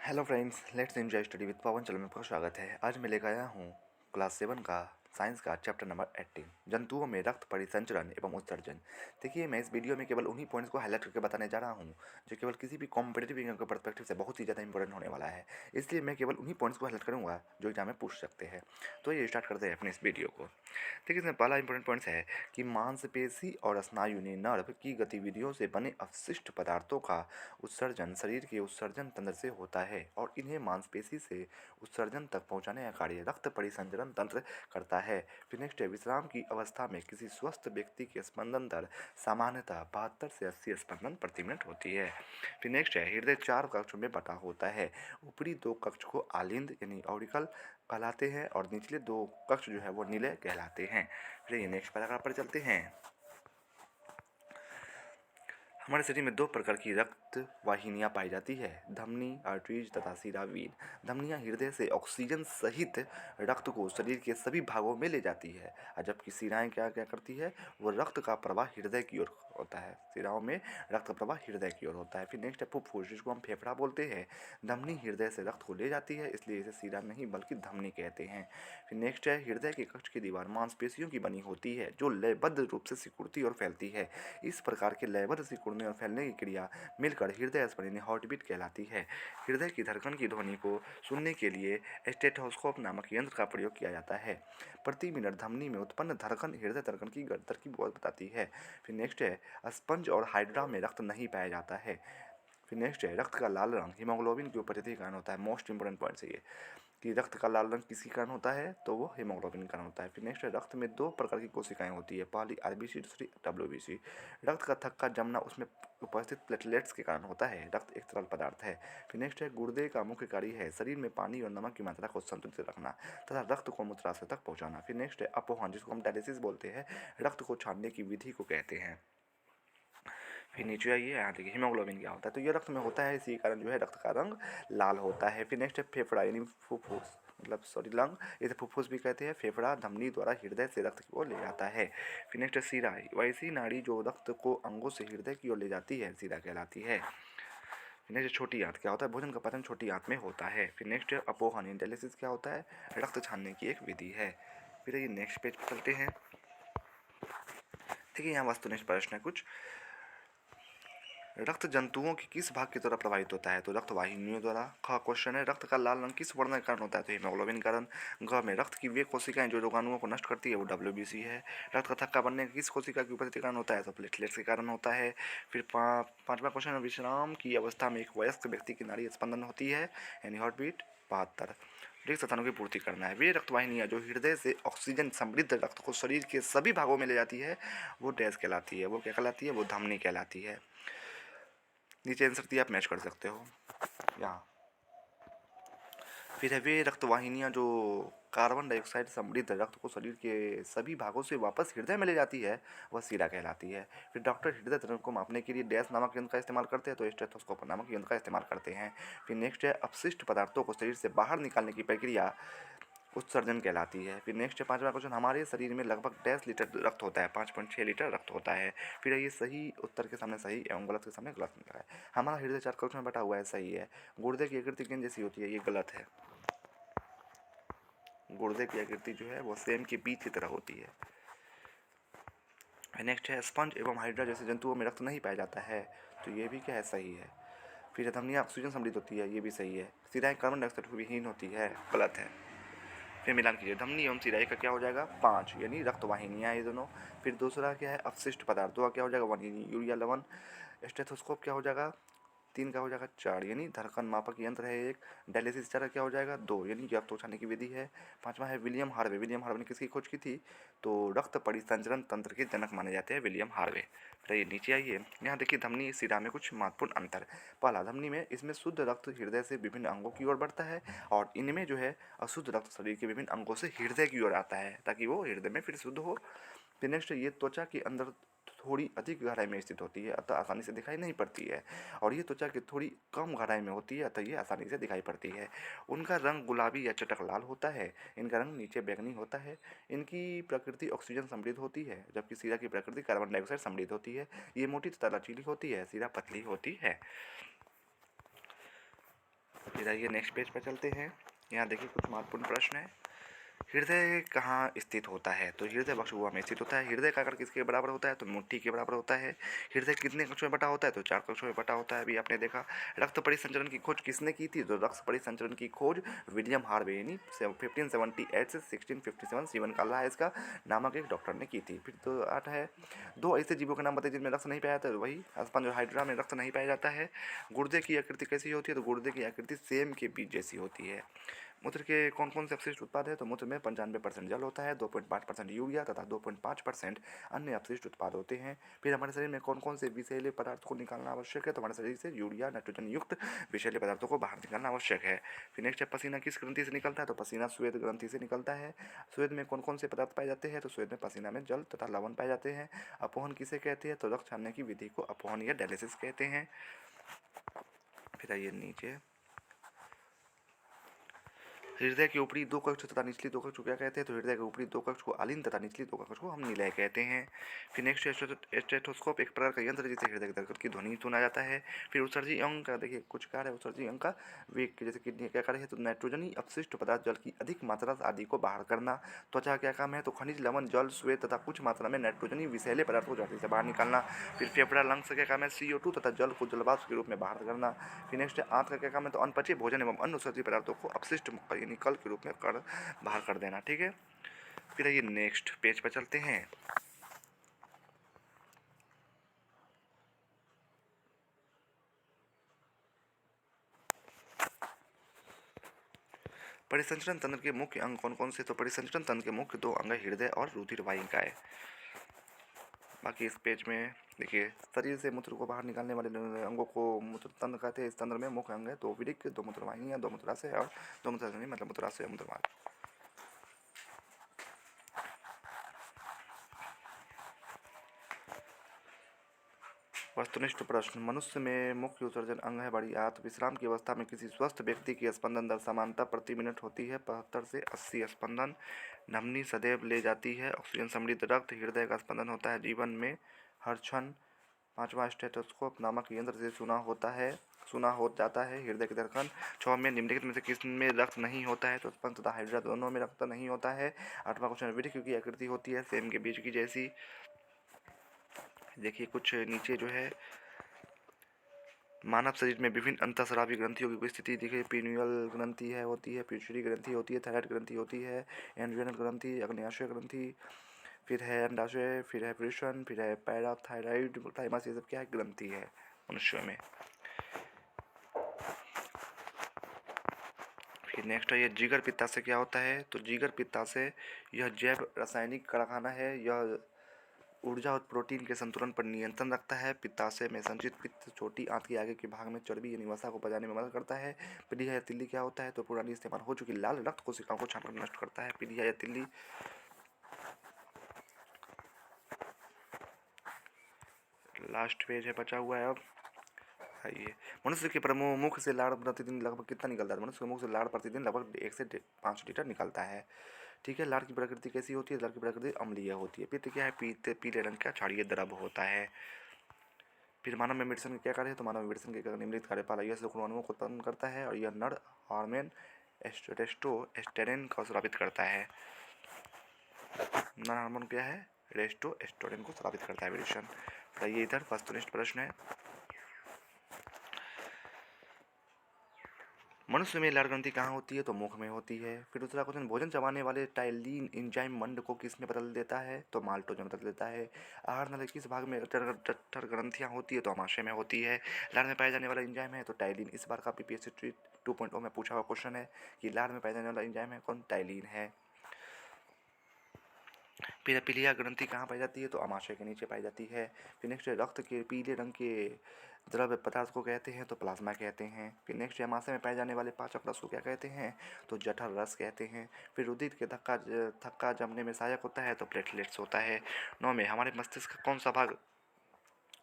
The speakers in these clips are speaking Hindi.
Hello friends, let's enjoy study with Pavan. चलो, में आपका स्वागत है। आज मैं लेकर आया हूँ क्लास 7 का साइंस का चैप्टर नंबर 18, जंतुओं में रक्त परिसंचरण एवं उत्सर्जन। देखिए, मैं इस वीडियो में केवल उन्हीं पॉइंट्स को हाईलाइट करके बताने जा रहा हूँ जो केवल किसी भी कॉम्पिटेटिव एग्जाम के पर्सपेक्टिव से बहुत ही ज़्यादा इंपॉर्टेंट होने वाला है। इसलिए मैं केवल उन्हीं पॉइंट्स को हाईलाइट करूँगा जो एग्जाम में पूछ सकते हैं। तो ये स्टार्ट करते हैं अपने इस वीडियो को। देखिए, इसमें पहला इंपॉर्टेंट पॉइंट्स है कि मांसपेशी और स्नायु नर्व की गतिविधियों से बने अवशिष्ट पदार्थों का उत्सर्जन शरीर के उत्सर्जन तंत्र से होता है और इन्हें मांसपेशी से उत्सर्जन तक पहुंचाने का कार्य रक्त परिसंचरण तंत्र करता है। फिर नेक्स्ट है, विश्राम की अवस्था में किसी स्वस्थ व्यक्ति के स्पंदन दर सामान्यतः 72 से 80 स्पंदन प्रति मिनट होती है। फिर नेक्स्ट है, हृदय 4 कक्षों में बटा होता है। ऊपरी 2 कक्ष को आलिंद यानी ऑरिकल कहलाते हैं और निचले 2 कक्ष जो है वो नीले कहलाते हैं। फिर ये नेक्स्ट पैराग्राफ पर चलते हैं। हमारे शरीर में 2 प्रकार की रक्त वाहिनियाँ पाई जाती है, धमनी आर्टरीज तथा सिरावीन। धमनियाँ हृदय से ऑक्सीजन सहित रक्त को शरीर के सभी भागों में ले जाती है, और जबकि सिराएं क्या क्या करती है, वो रक्त का प्रवाह हृदय की ओर होता है। सिराओं में रक्त प्रवाह हृदय की ओर होता है। फिर नेक्स्ट है फुफ्फुस, जिसको हम फेफड़ा बोलते हैं। धमनी हृदय से रक्त को ले जाती है, इसलिए इसे सिरा नहीं बल्कि धमनी कहते हैं। फिर नेक्स्ट है, हृदय के कक्ष की दीवार मांसपेशियों की बनी होती है जो लयबद्ध रूप से सिकुड़ती और फैलती है। इस प्रकार के लयबद्ध सिकुड़ने और फैलने की क्रिया मिलकर हृदय स्पंदन हार्टबीट कहलाती है। हृदय की धड़कन की ध्वनि को सुनने के लिए स्टेथोस्कोप नामक यंत्र का प्रयोग किया जाता है। प्रति मिनट धमनी में उत्पन्न धड़कन हृदय धड़कन की दर की बताती है। फिर नेक्स्ट है, स्पंज और हाइड्रा में रक्त नहीं पाया जाता है। फिर नेक्स्ट है, रक्त का लाल रंग हीमोग्लोबिन की उपस्थिति के कारण होता है। मोस्ट इंपोर्टेंट पॉइंट है ये कि रक्त का लाल रंग किसी कारण होता है, तो वो हीमोग्लोबिन कारण होता है। फिर नेक्स्ट है, रक्त में 2 प्रकार की कोशिकाएं होती है, पहली आरबीसी, दूसरी डब्ल्यूबीसी। रक्त का थक्का जमना उसमें उपस्थित प्लेटलेट्स के कारण होता है। रक्त एक तरल पदार्थ है। फिर नेक्स्ट है, गुर्दे का मुख्य कार्य है शरीर में पानी और नमक की मात्रा को संतुलित रखना तथा रक्त को मूत्राशय तक पहुंचाना। फिर नेक्स्ट है, अपोहन, जिसको हम डायलिसिस बोलते हैं, रक्त को छानने की विधि को कहते हैं। फिर नीचे आइए, यहाँ देखिए हीमोग्लोबिन क्या होता है, तो ये रक्त में होता है, इसी कारण जो है रक्त का रंग लाल होता है। फिर नेक्स्ट है फेफड़ा यानी फुफ्फुस, मतलब सॉरी लंग, इसे फुफ्फुस भी कहते हैं। फेफड़ा धमनी द्वारा हृदय से रक्त की ओर ले जाता है। फिर नेक्स्ट है सीरा, वैसी नाड़ी जो रक्त को अंगों से हृदय की ओर ले जाती है, सीरा कहलाती है। फिर नेक्स्ट छोटी आंत, क्या होता है, भोजन का पाचन छोटी आंत में होता है। फिर नेक्स्ट है अपोहन, डायलिसिस क्या होता है, रक्त छानने की एक विधि है। फिर ये नेक्स्ट पेज पर चलते हैं। देखिए, यहाँ वस्तुनिष्ठ प्रश्न है कुछ। रक्त जंतुओं के किस भाग के द्वारा प्रभावित होता है, तो रक्त वाहिनियों द्वारा। ख क्वेश्चन है, रक्त का लाल रंग किस वर्ण के कारण होता है, तो हीमोग्लोबिन कारण। घ में, रक्त की वे कोशिकाएं जो रोगाणुओं को नष्ट करती है, वो डब्ल्यूबीसी है। रक्त का थक्का बनने का किस कोशिका की उपस्थिति के कारण होता है, तो प्लेटलेट्स के कारण होता है। फिर पांचवा क्वेश्चन है, विश्राम की अवस्था में एक वयस्क व्यक्ति की नाड़ी स्पंदन होती है यानी हार्ट बीट 72। रिक्त स्थानों की पूर्ति करना है। वे रक्तवाहिनियाँ जो हृदय से ऑक्सीजन समृद्ध रक्त को शरीर के सभी भागों में ले जाती है, वो डैश कहलाती है, वो क्या कहलाती है, वो धमनी कहलाती है। नीचे आंसर दिया, आप मैच कर सकते हो यहाँ। फिर है, वे रक्तवाहिनियाँ जो कार्बन डाइऑक्साइड समृद्ध रक्त को शरीर के सभी भागों से वापस हृदय में ले जाती है, वह सीरा कहलाती है। फिर डॉक्टर हृदय धड़कन को मापने के लिए डैश नामक यंत्र का इस्तेमाल करते हैं, तो स्टेथोस्कोप नामक यंत्र का इस्तेमाल करते हैं। फिर नेक्स्ट है, अपशिष्ट पदार्थों को शरीर से बाहर निकालने की प्रक्रिया उत्सर्जन कहलाती है। फिर नेक्स्ट है, पांचवा क्वेश्चन, हमारे शरीर में लगभग 10 लीटर रक्त होता है, 5.6 लीटर रक्त होता है। फिर ये सही उत्तर के सामने सही एवं गलत के सामने गलत मिला है। हमारा हृदय 4 कक्ष में बटा हुआ है, सही है। गुर्दे की आकृति गेंद जैसी होती है, ये गलत है। गुर्दे की आकृति जो है वो सेम के बीच की तरह होती है। नेक्स्ट है, स्पंज एवं हाइड्रा जैसे जंतुओं में रक्त नहीं पाया जाता है, तो ये भी क्या है, सही है। फिर धमनियाँ ऑक्सीजन समृद्ध होती है, ये भी सही है। सिराएं कार्बन डाइऑक्साइड विहीन होती है, गलत है। फिर मिलान कीजिए, धमनी एवं सिराई का क्या हो जाएगा, 5 यानी रक्तवाहिनियाँ ये दोनों। फिर दूसरा क्या है, अपशिष्ट पदार्थों का क्या हो जाएगा, 1 यानी यूरिया लवण। स्टेथोस्कोप क्या हो जाएगा, 3 का हो जाएगा 4 यानी धड़कन मापक यंत्र है एक। डायलिसिस का क्या हो जाएगा, 2 यानी रक्त उठाने की विधि है। पांचवा है विलियम हार्वे, विलियम हार्वे ने किसकी खोज की थी, तो रक्त परिसंचरण तंत्र के जनक माने जाते हैं विलियम हार्वे। फिर नीचे आइए, यहाँ देखिए धमनी सिरा में कुछ महत्वपूर्ण अंतर। पहला, धमनी में इसमें शुद्ध रक्त हृदय से विभिन्न अंगों की ओर बढ़ता है, और इनमें जो है अशुद्ध रक्त शरीर के विभिन्न अंगों से हृदय की ओर आता है ताकि वो हृदय में फिर शुद्ध हो। फिर नेक्स्ट, ये त्वचा के अंदर थोड़ी अधिक गहराई में स्थित होती है, अतः आसानी से दिखाई नहीं पड़ती है, और ये त्वचा की थोड़ी कम गहराई में होती है, अतः ये आसानी से दिखाई पड़ती है। उनका रंग गुलाबी या चटक लाल होता है, इनका रंग नीचे बैंगनी होता है। इनकी प्रकृति ऑक्सीजन समृद्ध होती है, जबकि सीरा की प्रकृति कार्बन डाइऑक्साइड समृद्ध होती है। ये मोटी तथा लचीली होती है, सीरा पतली होती है। फिर आइए नेक्स्ट पेज पर चलते हैं। यहाँ देखिए कुछ महत्वपूर्ण प्रश्न है। हृदय कहाँ स्थित होता है? तो हृदय वक्षगुहा में स्थित होता है। हृदय का आकार किसके बराबर होता है? तो मुट्ठी के बराबर होता है। हृदय कितने कक्षों में बटा होता है? तो 4 कक्षों में बटा होता है, अभी आपने देखा। रक्त परिसंचरण की खोज किसने की थी? तो रक्त परिसंचरण की खोज विलियम हार्वे यानी 1578 से 1657 जीवन काल रहा है इसका, नामक एक डॉक्टर ने की थी। फिर तो 8 है, 2 ऐसे जीवों के नाम बताइए जिनमें रक्त नहीं पाया जाता है। वही स्पंज और हाइड्रा में रक्त नहीं पाया जाता है। गुर्दे की आकृति कैसी होती है? तो गुर्दे की आकृति सेम के बीज जैसी होती है। मूत्र के कौन कौन से अपशिष्ट उत्पाद है? तो मूत्र में 95% जल होता है, 2.5% यूरिया तथा 2.5% अन्य अपशिष्ट उत्पाद होते हैं। फिर हमारे शरीर में कौन कौन से विषैले पदार्थ को निकालना आवश्यक है? तो हमारे शरीर से यूरिया नाइट्रोजन युक्त विषैले पदार्थों को बाहर निकालना आवश्यक है। फिर नेक्स्ट है, पसीना किस ग्रंथि से निकलता है? तो पसीना श्वेत ग्रंथि से निकलता है। श्वेत में कौन कौन से पदार्थ पाए जाते हैं? तो श्वेत में पसीना में जल तथा लवण पाए जाते हैं। अपोहन किसे कहते हैं? तो रक्त छानने की विधि को अपोहन या डायलिसिस कहते हैं। फिर आइए नीचे, हृदय के ऊपरी 2 कक्ष तथा निचली 2 कक्ष को क्या कहते हैं? तो हृदय के ऊपरी 2 कक्ष को आलिन तथा निचली 2 कक्ष को हम निलय कहते हैं। फिर नेक्स्ट, स्टेथोस्कोप एक प्रकार का यंत्र है जिससे हृदय की धड़कन की ध्वनि सुना जाता है। फिर उत्सर्जी अंग का देखिए कुछ कार्य है। उत्सर्जी अंग का वेग के जैसे किडनी क्या कार्य है? तो नाइट्रोजनी अपशिष्ट पदार्थ जल की अधिक मात्रा आदि को बाहर करना। त्वचा क्या काम है? तो खनिज, लवण, जल, श्वेत तथा कुछ मात्रा में नाइट्रोजनी विषैले पदार्थ को झाड़ी से बाहर निकालना। फिर फेफड़ा, लंग्स का क्या काम है? CO2 तथा जल को जलवाष्प के रूप में बाहर करना। फिर नेक्स्ट, आंत का क्या काम है? तो अनपचे भोजन एवं अन्य उत्सर्जी पदार्थों को अपशिष्ट निकल के रूप में बाहर कर देना। ठीक है। फिर ये नेक्स्ट पेज पर चलते हैं। परिसंचरण तंत्र के मुख्य अंग कौन कौन से? तो परिसंचरण तंत्र के मुख्य 2 अंग हृदय और रुधिर वाहिकाएं। बाकी इस पेज में देखिए, शरीर से मूत्र को बाहर निकालने वाले अंगों को मूत्र तंत्र कहते हैं। इस तंत्र में मुख्य अंग है 2 विरिक, 2 मूत्रवाहिनियां, 2 मूत्राशय और 2 मूत्राशय मतलब मूत्राशय और मूत्रमार्ग। वस्तुनिष्ठ प्रश्न, मनुष्य में मुख्य उत्सर्जन अंग है बड़ी आंत। विश्राम की अवस्था में किसी स्वस्थ व्यक्ति की स्पंदन दर सामान्यतः प्रति मिनट होती है 75 से 80 स्पंदन। धमनी सदैव ले जाती है ऑक्सीजन समृद्ध रक्त। हृदय का स्पंदन होता है जीवन में हर क्षण। 5वां, स्टेथोस्कोप नामक यंत्र से सुना हो जाता है हृदय की धड़कन। 6 में निम्नलिखित में से किसमें रक्त नहीं होता है? तो स्पंज तथा हाइड्रा दोनों में रक्त नहीं होता है। 8वां क्वेश्चन, विरिक की आकृति होती है सेम के बीज की जैसी। देखिए कुछ नीचे जो है, मानव शरीर में विभिन्न अंतःस्रावी ग्रंथियों की उपस्थिति देखिए। पीनियल ग्रंथि है होती है, पिट्यूटरी ग्रंथि होती है, थायराइड ग्रंथि होती है, एंड्रियल ग्रंथि, अग्न्याशय ग्रंथि, फिर है अंडाशय, फिर है वृषण, फिर है पैराथायराइड, थाइमस, ये सब क्या है? ग्रंथि है मनुष्य में। फिर नेक्स्ट है, ये जिगर पित्ताशय क्या होता है? तो जिगर पित्ताशय यह जैव रासायनिक कारखाना है। यह ऊर्जा और प्रोटीन के संतुलन पर नियंत्रण रखता है। पित्ताशय में संचित पित्त छोटी आंत के आगे के भाग में चर्बी यानी वसा को पचाने में मदद करता है। पीलिया या तिल्ली क्या होता है? तो पुरानी इस्तेमाल हो चुकी लाल रक्त कोशिकाओं को छानकर नष्ट करता है पीलिया या तिल्ली। लास्ट पेज है बचा हुआ है अब। आइए, मनुष्य के प्रमुख मुख से लाड़ प्रतिदिन लगभग कितना निकलता है? मनुष्य के मुख से लाड़ प्रतिदिन लगभग 1 से 5 लीटर निकलता है। ठीक है। लाड़ की प्रकृति कैसी होती है? लाड़ की प्रकृति अम्लीय होती है। पित्त क्या है? पीले रंग का क्षारीय द्रव होता है। फिर मानव में मेडिसिन का क्या कार्य है? तो मानव में मेडिसिन के निम्नलिखित कार्यपाल यह अणुओं को उत्पन्न करता है और यह नर हार्मोन टेस्टोस्टेरोन को स्रावित करता है। नर हार्मोन क्या है? टेस्टोस्टेरोन को स्रावित करता है मेडिसिन। ये इधर वस्तुनिष्ठ प्रश्न है। मनुष्य में लाड़ ग्रंथि कहाँ होती है? तो मुख में होती है। फिर दूसरा क्वेश्चन, भोजन चबाने वाले टाइलिन एंजाइम मंड को किसमें बदल देता है? तो माल्टोज में बदल देता है। आहार नली किस भाग में जठर ग्रंथियाँ होती है? तो आमाशय में होती है। लाड़ में पाया जाने वाला एंजाइम है तो टाइलिन। इस बार का PPSC 2.0 में पूछा हुआ क्वेश्चन है कि लाड़ में पाया जाने वाला एंजाइम है कौन? टाइलिन है। पीलिया ग्रंथि कहाँ पाई जाती है? तो आमाशय के नीचे पाई जाती है। फिर नेक्स्ट, रक्त के पीले रंग के द्रव्य पदार्थ को कहते हैं? तो प्लाज्मा कहते हैं। फिर नेक्स्ट, आमाशय में पाए जाने वाले पाचक रस को क्या कहते हैं? तो जठर रस कहते हैं। फिर रुधिर के थक्का जमने में सहायक होता है? तो प्लेटलेट्स होता है। 9 में, हमारे मस्तिष्क का कौन सा भाग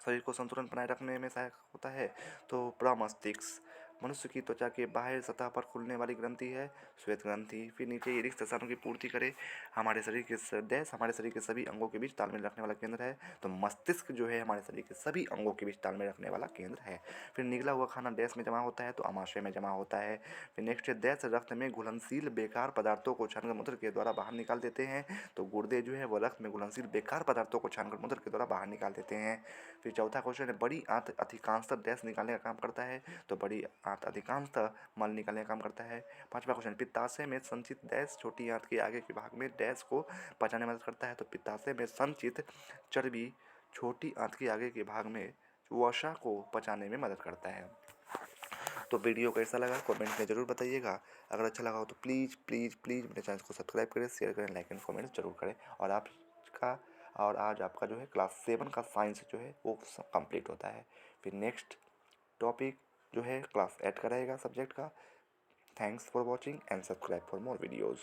शरीर को संतुलन बनाए रखने में सहायक होता है? तो प्रमस्तिष्क। मनुष्य की त्वचा के बाहर सतह पर खुलने वाली ग्रंथि है श्वेत ग्रंथि। फिर नीचे ये रिक्त स्थानों की पूर्ति करे। हमारे शरीर के सभी अंगों के बीच तालमेल रखने वाला केंद्र है। तो मस्तिष्क जो है हमारे शरीर के सभी अंगों के बीच तालमेल रखने वाला केंद्र है। फिर निगला हुआ खाना डैश में जमा होता है, तो अमाशय में जमा होता है। फिर नेक्स्ट है डैश रक्त में घुलनशील बेकार पदार्थों को छानकर मूत्र के द्वारा बाहर निकाल देते हैं। तो गुर्दे जो है वो रक्त में घुलनशील बेकार पदार्थों को छानकर मूत्र के द्वारा बाहर निकाल देते हैं। फिर चौथा क्वेश्चन है बड़ी आंत अधिकांशतः डैश निकालने का काम करता है। तो बड़ी आंत अधिकांशतः मल निकालने का काम करता है। पांचवा क्वेश्चन पित्ताशय में संचित डैश छोटी आंत के आगे के भाग में डैश को पचाने में मदद करता है। तो पित्ताशय में संचित चर्बी छोटी आंत के आगे के भाग में वसा को पचाने में मदद करता है। तो वीडियो कैसा लगा कमेंट में ज़रूर बताइएगा। अगर अच्छा लगा हो तो प्लीज़ प्लीज़ प्लीज़ मेरे चैनल को सब्सक्राइब करें, शेयर करें, लाइक एंड कमेंट जरूर करें। और आज आपका जो है क्लास 7 का साइंस जो है वो कंप्लीट होता है। फिर नेक्स्ट टॉपिक जो है क्लास 8 का रहेगा सब्जेक्ट का। Thanks for watching and subscribe for more videos.